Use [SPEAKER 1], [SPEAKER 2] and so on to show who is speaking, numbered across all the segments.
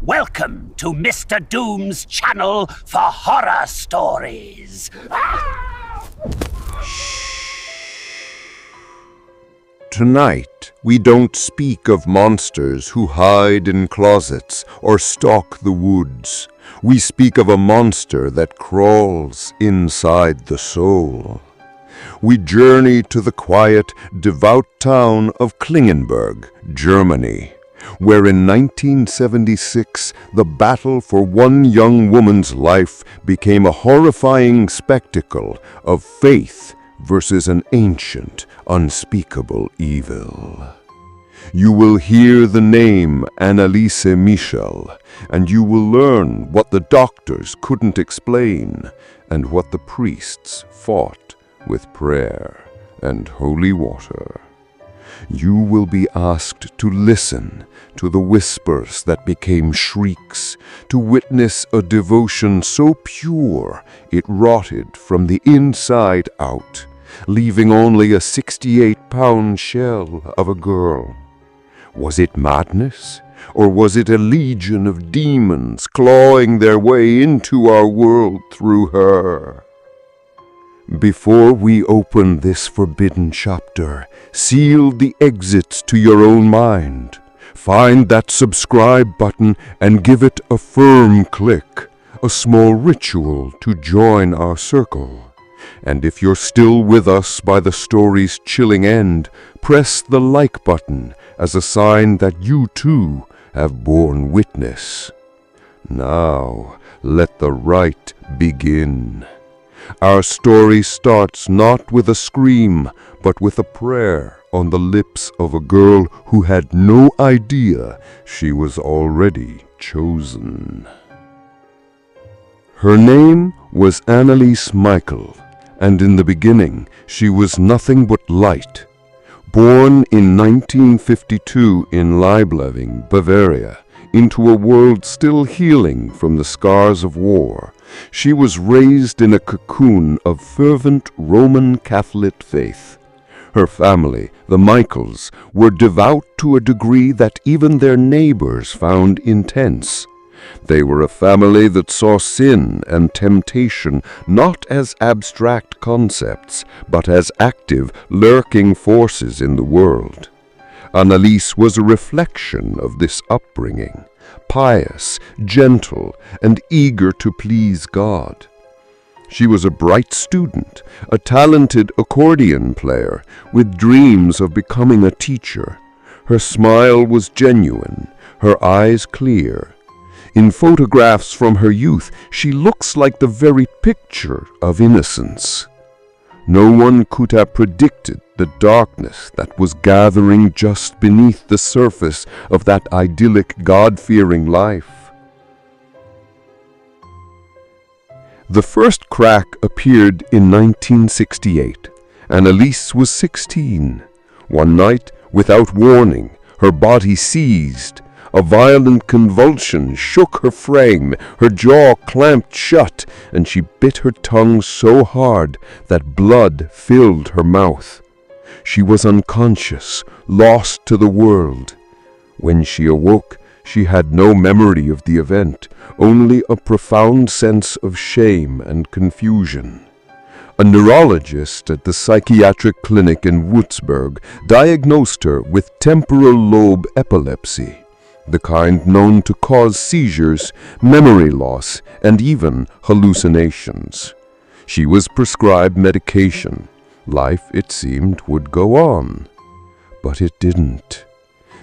[SPEAKER 1] Welcome to Mr. Doom's channel for horror stories.
[SPEAKER 2] Tonight, we don't speak of monsters who hide in closets or stalk the woods. We speak of a monster that crawls inside the soul. We journey to the quiet, devout town of Klingenberg, Germany, where in 1976 the battle for one young woman's life became a horrifying spectacle of faith versus an ancient, unspeakable evil. You will hear the name Anneliese Michel, and you will learn what the doctors couldn't explain and what the priests fought with prayer and holy water. You will be asked to listen to the whispers that became shrieks, to witness a devotion so pure it rotted from the inside out, leaving only a 68-pound shell of a girl. Was it madness, or was it a legion of demons clawing their way into our world through her? Before we open this forbidden chapter, seal the exits to your own mind. Find that subscribe button and give it a firm click, a small ritual to join our circle. And if you're still with us by the story's chilling end, press the like button as a sign that you too have borne witness. Now, let the rite begin. Our story starts not with a scream, but with a prayer on the lips of a girl who had no idea she was already chosen. Her name was Anneliese Michel, and in the beginning she was nothing but light. Born in 1952 in Leibleving, Bavaria, into a world still healing from the scars of war, she was raised in a cocoon of fervent Roman Catholic faith. Her family, the Michels, were devout to a degree that even their neighbors found intense. They were a family that saw sin and temptation not as abstract concepts, but as active, lurking forces in the world. Anneliese was a reflection of this upbringing, pious, gentle, and eager to please God. She was a bright student, a talented accordion player, with dreams of becoming a teacher. Her smile was genuine, her eyes clear. In photographs from her youth, she looks like the very picture of innocence. No one could have predicted the darkness that was gathering just beneath the surface of that idyllic, God-fearing life. The first crack appeared in 1968. Anneliese was 16. One night, without warning, her body seized. A violent convulsion shook her frame, her jaw clamped shut, and she bit her tongue so hard that blood filled her mouth. She was unconscious, lost to the world. When she awoke, she had no memory of the event, only a profound sense of shame and confusion. A neurologist at the psychiatric clinic in Würzburg diagnosed her with temporal lobe epilepsy, the kind known to cause seizures, memory loss, and even hallucinations. She was prescribed medication. Life, it seemed, would go on. But it didn't.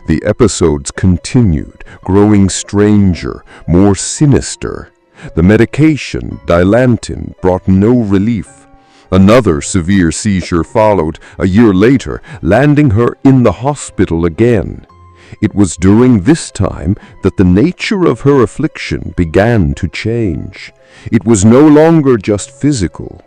[SPEAKER 2] The episodes continued, growing stranger, more sinister. The medication, Dilantin, brought no relief. Another severe seizure followed a year later, landing her in the hospital again. It was during this time that the nature of her affliction began to change. It was no longer just physical.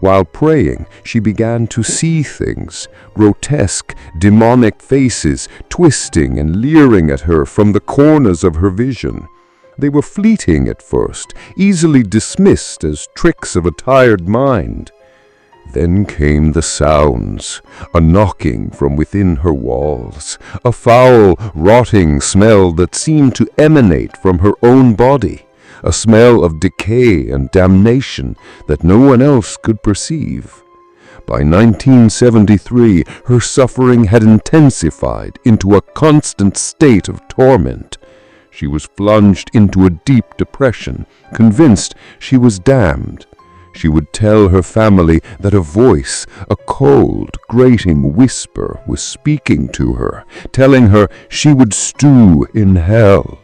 [SPEAKER 2] While praying, she began to see things, grotesque, demonic faces twisting and leering at her from the corners of her vision. They were fleeting at first, easily dismissed as tricks of a tired mind. Then came the sounds, a knocking from within her walls, a foul, rotting smell that seemed to emanate from her own body, a smell of decay and damnation that no one else could perceive. By 1973, her suffering had intensified into a constant state of torment. She was plunged into a deep depression, convinced she was damned. She would tell her family that a voice, a cold, grating whisper, was speaking to her, telling her she would stew in hell.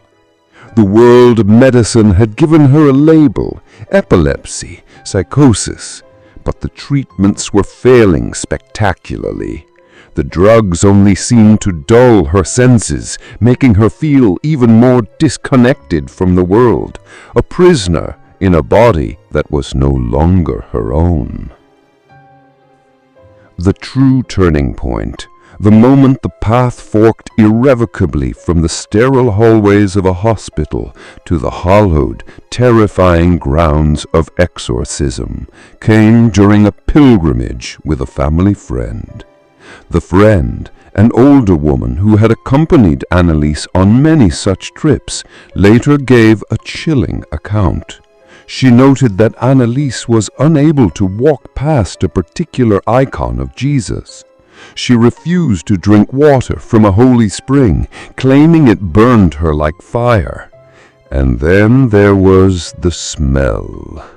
[SPEAKER 2] The world of medicine had given her a label, epilepsy, psychosis, but the treatments were failing spectacularly. The drugs only seemed to dull her senses, making her feel even more disconnected from the world, a prisoner in a body that was no longer her own. The true turning point, the moment the path forked irrevocably from the sterile hallways of a hospital to the hollowed, terrifying grounds of exorcism, came during a pilgrimage with a family friend. The friend, an older woman who had accompanied Anneliese on many such trips, later gave a chilling account. She noted that Anneliese was unable to walk past a particular icon of Jesus. She refused to drink water from a holy spring, claiming it burned her like fire. And then there was the smell.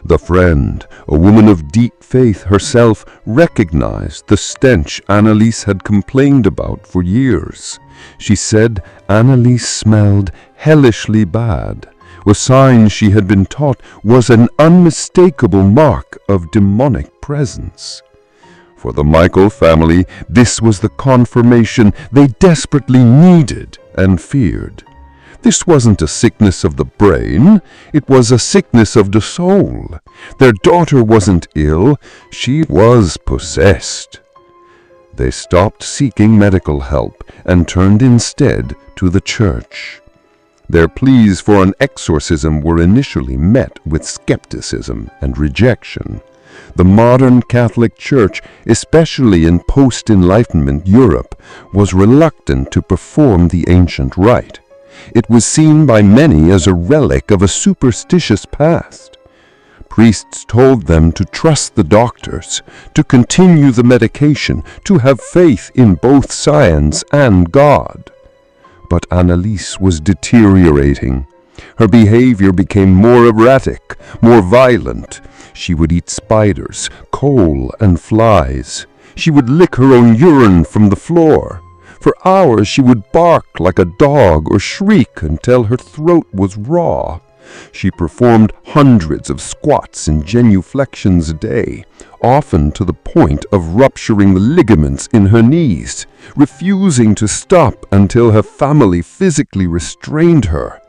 [SPEAKER 2] The friend, a woman of deep faith herself, recognized the stench Anneliese had complained about for years. She said Anneliese smelled hellishly bad, a sign she had been taught was an unmistakable mark of demonic presence. For the Michel family, this was the confirmation they desperately needed and feared. This wasn't a sickness of the brain, it was a sickness of the soul. Their daughter wasn't ill, she was possessed. They stopped seeking medical help and turned instead to the church. Their pleas for an exorcism were initially met with skepticism and rejection. The modern Catholic Church, especially in post-Enlightenment Europe, was reluctant to perform the ancient rite. It was seen by many as a relic of a superstitious past. Priests told them to trust the doctors, to continue the medication, to have faith in both science and God. But Anneliese was deteriorating. Her behavior became more erratic, more violent. She would eat spiders, coal, and flies. She would lick her own urine from the floor. For hours she would bark like a dog or shriek until her throat was raw. She performed hundreds of squats and genuflections a day, often to the point of rupturing the ligaments in her knees, refusing to stop until her family physically restrained her.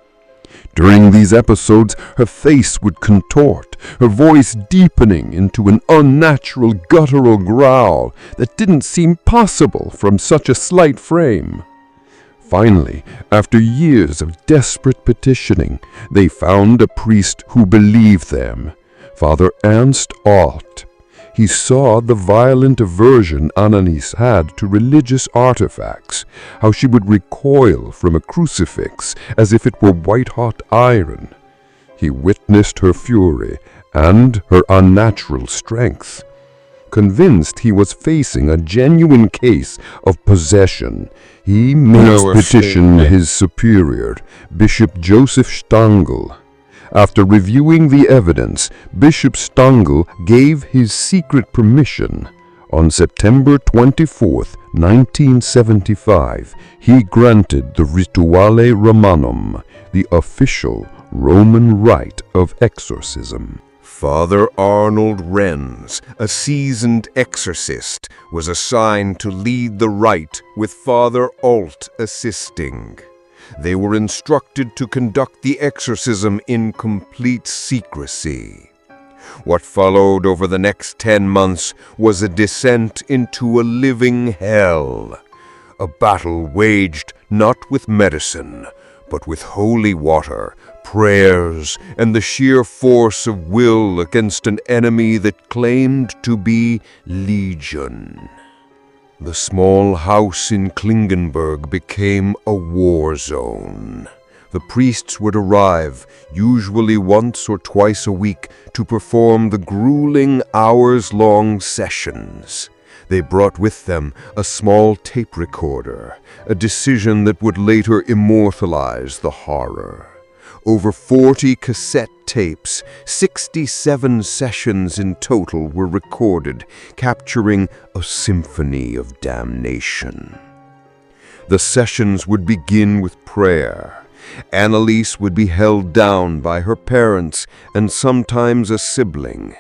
[SPEAKER 2] During these episodes, her face would contort, her voice deepening into an unnatural guttural growl that didn't seem possible from such a slight frame. Finally, after years of desperate petitioning, they found a priest who believed them, Father Ernst Alt. He saw the violent aversion Anneliese had to religious artifacts, how she would recoil from a crucifix as if it were white-hot iron. He witnessed her fury and her unnatural strength. Convinced he was facing a genuine case of possession, he petitioned his superior, Bishop Joseph Stangl. After reviewing the evidence, Bishop Stangl gave his secret permission. On September 24, 1975, he granted the Rituale Romanum, the official Roman rite of exorcism.
[SPEAKER 3] Father Arnold Renz, a seasoned exorcist, was assigned to lead the rite with Father Alt assisting. They were instructed to conduct the exorcism in complete secrecy. What followed over the next 10 months was a descent into a living hell, a battle waged not with medicine, but with holy water, prayers, and the sheer force of will against an enemy that claimed to be legion. The small house in Klingenberg became a war zone. The priests would arrive, usually once or twice a week, to perform the grueling hours-long sessions. They brought with them a small tape recorder, a decision that would later immortalize the horror. Over 40 cassette tapes, 67 sessions in total were recorded, capturing a symphony of damnation. The sessions would begin with prayer. Anneliese would be held down by her parents and sometimes a sibling.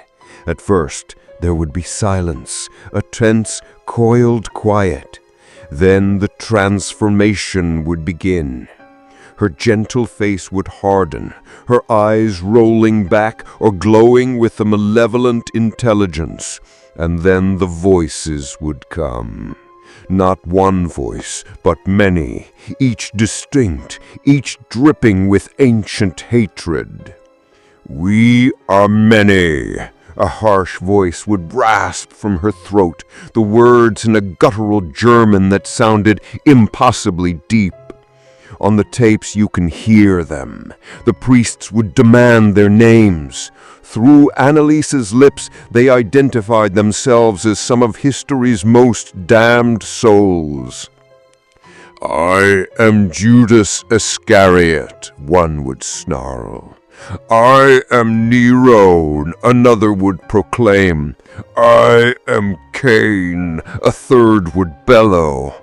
[SPEAKER 3] At first, there would be silence, a tense, coiled quiet. Then the transformation would begin. Her gentle face would harden, her eyes rolling back or glowing with a malevolent intelligence. And then the voices would come. Not one voice, but many, each distinct, each dripping with ancient hatred. "We are many," a harsh voice would rasp from her throat, the words in a guttural German that sounded impossibly deep. On the tapes you can hear them. The priests would demand their names. Through Anneliese's lips, they identified themselves as some of history's most damned souls. "I am Judas Iscariot," one would snarl. "I am Nero," another would proclaim. "I am Cain," a third would bellow.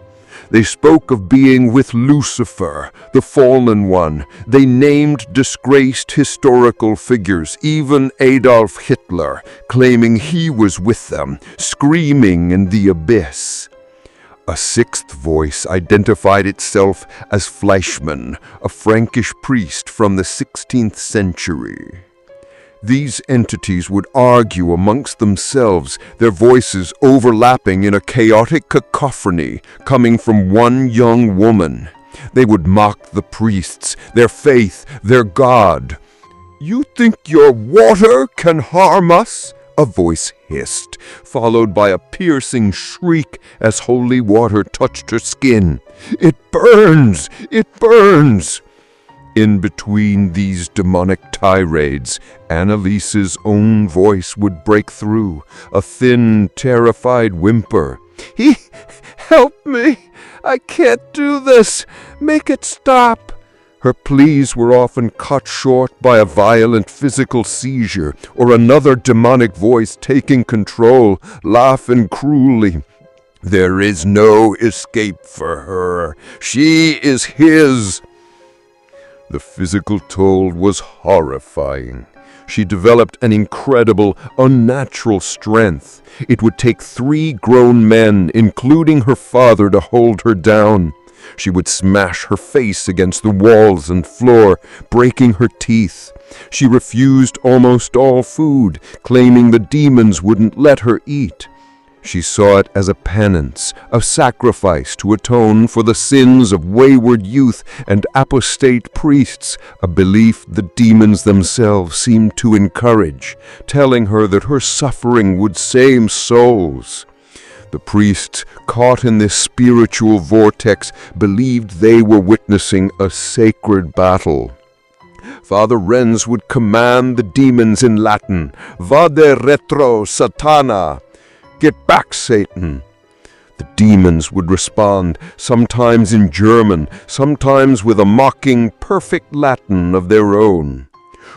[SPEAKER 3] They spoke of being with Lucifer, the fallen one. They named disgraced historical figures, even Adolf Hitler, claiming he was with them, screaming in the abyss. A sixth voice identified itself as Fleischmann, a Frankish priest from the 16th century. These entities would argue amongst themselves, their voices overlapping in a chaotic cacophony coming from one young woman. They would mock the priests, their faith, their God. "You think your water can harm us?" a voice hissed, followed by a piercing shriek as holy water touched her skin. "It burns! It burns!" In between these demonic tirades, Anneliese's own voice would break through, a thin, terrified whimper. "Help me! I can't do this! Make it stop!" Her pleas were often cut short by a violent physical seizure or another demonic voice taking control, laughing cruelly. "There is no escape for her. She is his." The physical toll was horrifying. She developed an incredible, unnatural strength. It would take 3 grown men, including her father, to hold her down. She would smash her face against the walls and floor, breaking her teeth. She refused almost all food, claiming the demons wouldn't let her eat. She saw it as a penance, a sacrifice to atone for the sins of wayward youth and apostate priests, a belief the demons themselves seemed to encourage, telling her that her suffering would save souls. The priests, caught in this spiritual vortex, believed they were witnessing a sacred battle. Father Renz would command the demons in Latin, "Vade retro, Satana!" "Get back, Satan!" The demons would respond, sometimes in German, sometimes with a mocking, perfect Latin of their own.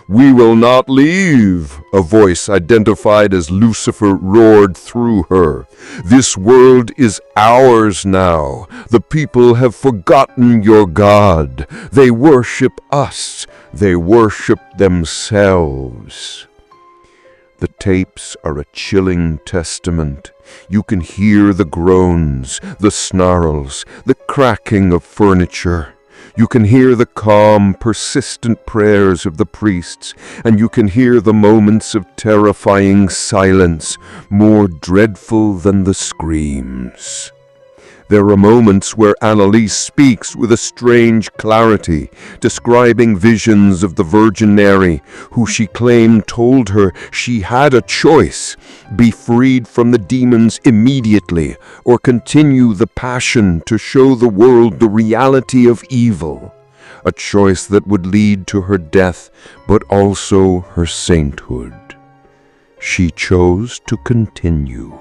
[SPEAKER 3] "We will not leave," a voice identified as Lucifer roared through her. "This world is ours now. The people have forgotten your God. They worship us. They worship themselves." The tapes are a chilling testament. You can hear the groans, the snarls, the cracking of furniture. You can hear the calm, persistent prayers of the priests, and you can hear the moments of terrifying silence, more dreadful than the screams.
[SPEAKER 2] There are moments where Anneliese speaks with a strange clarity, describing visions of the Virgin Mary, who she claimed told her she had a choice: be freed from the demons immediately, or continue the passion to show the world the reality of evil. A choice that would lead to her death, but also her sainthood. She chose to continue.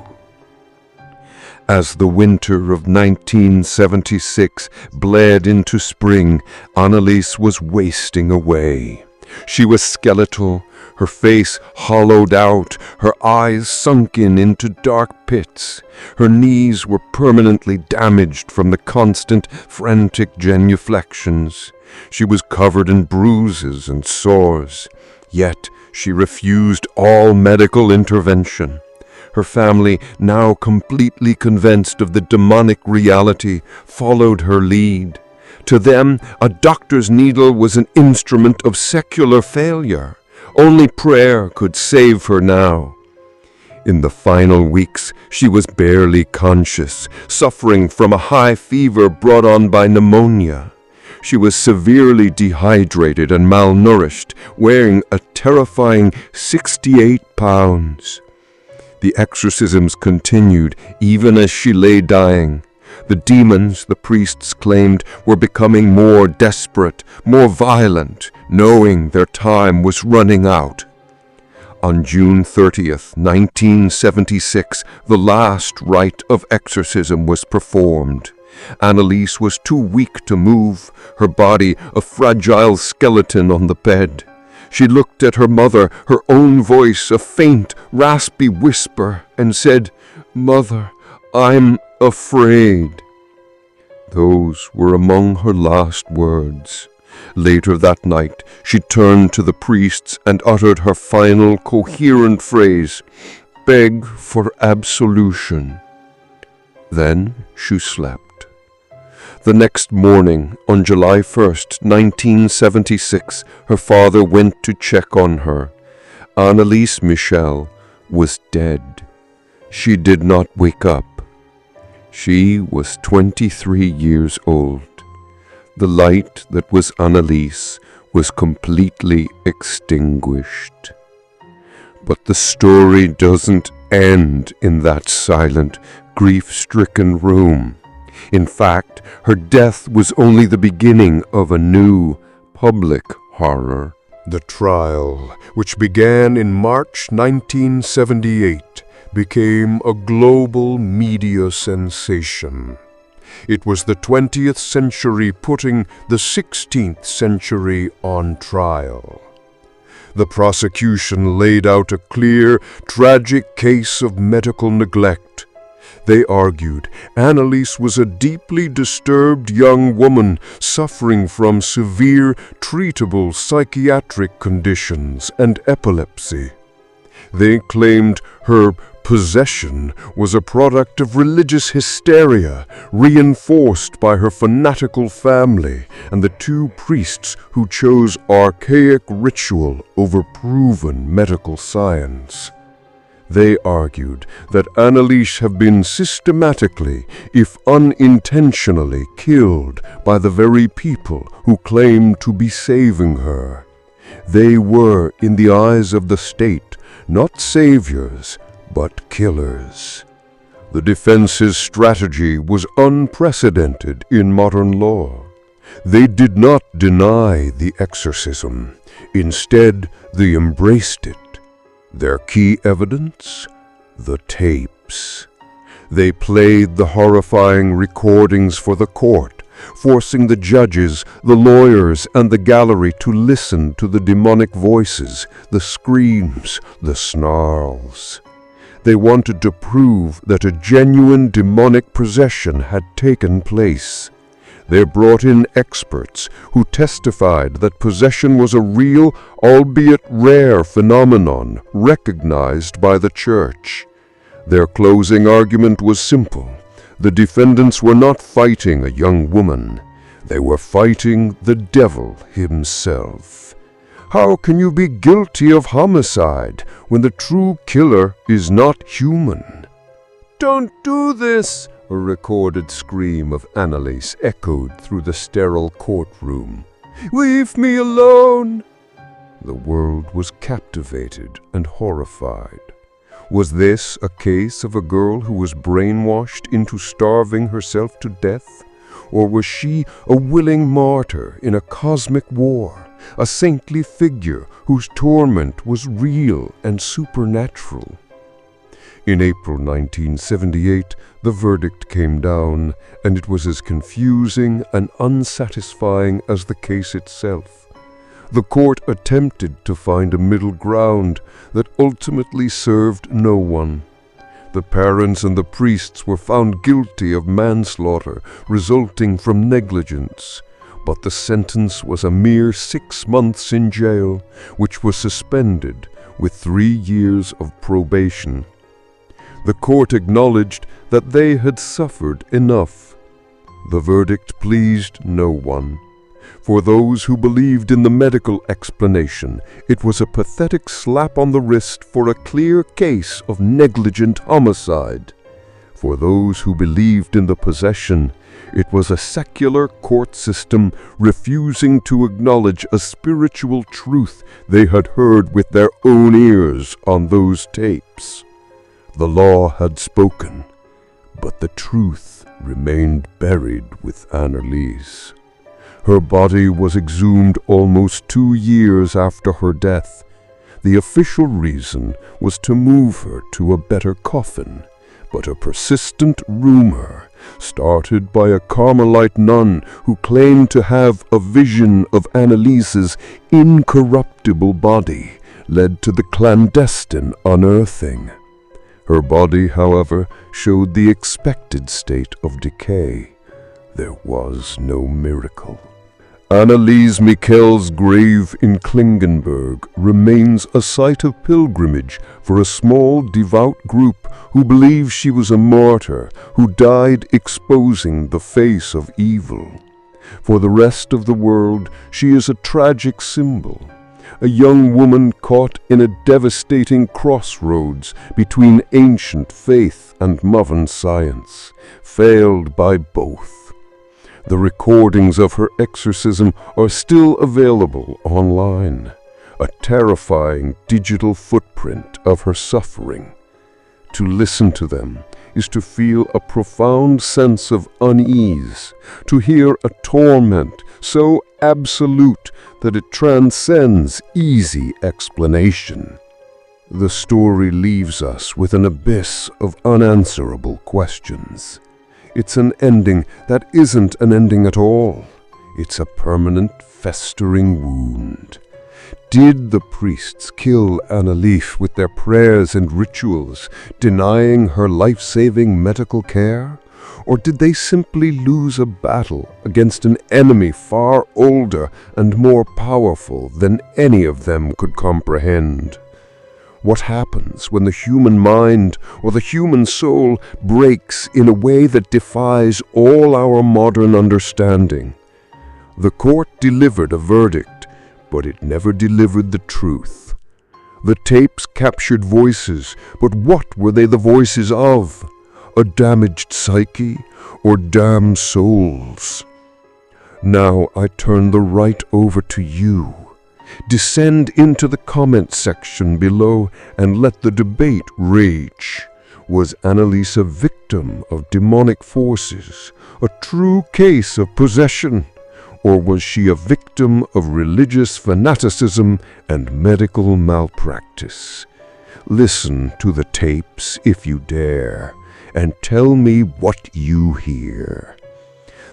[SPEAKER 2] As the winter of 1976 bled into spring, Anneliese was wasting away. She was skeletal, her face hollowed out, her eyes sunken into dark pits. Her knees were permanently damaged from the constant, frantic genuflections. She was covered in bruises and sores, yet she refused all medical intervention. Her family, now completely convinced of the demonic reality, followed her lead. To them, a doctor's needle was an instrument of secular failure. Only prayer could save her now. In the final weeks, she was barely conscious, suffering from a high fever brought on by pneumonia. She was severely dehydrated and malnourished, weighing a terrifying 68 pounds. The exorcisms continued even as she lay dying. The demons, the priests claimed, were becoming more desperate, more violent, knowing their time was running out. On June 30th, 1976, the last rite of exorcism was performed. Anneliese was too weak to move, her body a fragile skeleton on the bed. She looked at her mother, her own voice a faint, raspy whisper, and said, "Mother, I'm afraid." Those were among her last words. Later that night, she turned to the priests and uttered her final coherent phrase, "Beg for absolution." Then she slept. The next morning, on July 1st, 1976, her father went to check on her. Anneliese Michel was dead. She did not wake up. She was 23 years old. The light that was Anneliese was completely extinguished. But the story doesn't end in that silent, grief-stricken room. In fact, her death was only the beginning of a new, public horror.
[SPEAKER 3] The trial, which began in March 1978, became a global media sensation. It was the 20th century putting the 16th century on trial. The prosecution laid out a clear, tragic case of medical neglect. They argued Anneliese was a deeply disturbed young woman suffering from severe, treatable psychiatric conditions and epilepsy. They claimed her possession was a product of religious hysteria, reinforced by her fanatical family and the two priests who chose archaic ritual over proven medical science. They argued that Anneliese had been systematically, if unintentionally, killed by the very people who claimed to be saving her. They were, in the eyes of the state, not saviors, but killers. The defense's strategy was unprecedented in modern law. They did not deny the exorcism. Instead, they embraced it. Their key evidence? The tapes. They played the horrifying recordings for the court, forcing the judges, the lawyers, and the gallery to listen to the demonic voices, the screams, the snarls. They wanted to prove that a genuine demonic possession had taken place. They brought in experts who testified that possession was a real, albeit rare phenomenon recognized by the church. Their closing argument was simple. The defendants were not fighting a young woman. They were fighting the devil himself. How can you be guilty of homicide when the true killer is not human? "Don't do this,"
[SPEAKER 2] A recorded scream of Anneliese echoed through the sterile courtroom. "Leave me alone!" The world was captivated and horrified. Was this a case of a girl who was brainwashed into starving herself to death? Or was she a willing martyr in a cosmic war, a saintly figure whose torment was real and supernatural? In April 1978, the verdict came down, and it was as confusing and unsatisfying as the case itself. The court attempted to find a middle ground that ultimately served no one. The parents and the priests were found guilty of manslaughter resulting from negligence, but the sentence was a mere 6 months in jail, which was suspended with 3 years of probation. The court acknowledged that they had suffered enough. The verdict pleased no one. For those who believed in the medical explanation, it was a pathetic slap on the wrist for a clear case of negligent homicide. For those who believed in the possession, it was a secular court system refusing to acknowledge a spiritual truth they had heard with their own ears on those tapes. The law had spoken, but the truth remained buried with Anneliese. Her body was exhumed almost 2 years after her death. The official reason was to move her to a better coffin, but a persistent rumor, started by a Carmelite nun who claimed to have a vision of Anneliese's incorruptible body, led to the clandestine unearthing. Her body, however, showed the expected state of decay. There was no miracle. Anneliese Michel's grave in Klingenberg remains a site of pilgrimage for a small devout group who believe she was a martyr who died exposing the face of evil. For the rest of the world, she is a tragic symbol, a young woman caught in a devastating crossroads between ancient faith and modern science, failed by both. The recordings of her exorcism are still available online, a terrifying digital footprint of her suffering. To listen to them is to feel a profound sense of unease, to hear a torment so absolute that it transcends easy explanation. The story leaves us with an abyss of unanswerable questions. It's an ending that isn't an ending at all. It's a permanent, festering wound. Did the priests kill Anneliese with their prayers and rituals, denying her life-saving medical care? Or did they simply lose a battle against an enemy far older and more powerful than any of them could comprehend? What happens when the human mind or the human soul breaks in a way that defies all our modern understanding? The court delivered a verdict, but it never delivered the truth. The tapes captured voices, but what were they the voices of? A damaged psyche or damned souls? Now I turn the right over to you. Descend into the comment section below and let the debate rage. Was Anneliese a victim of demonic forces, a true case of possession? Or was she a victim of religious fanaticism and medical malpractice? Listen to the tapes if you dare, and tell me what you hear.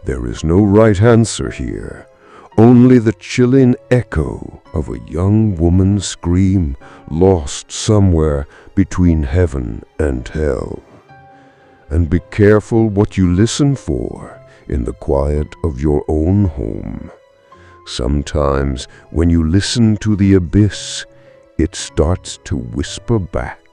[SPEAKER 2] There is no right answer here. Only the chilling echo of a young woman's scream lost somewhere between heaven and hell. And be careful what you listen for in the quiet of your own home. Sometimes when you listen to the abyss, it starts to whisper back.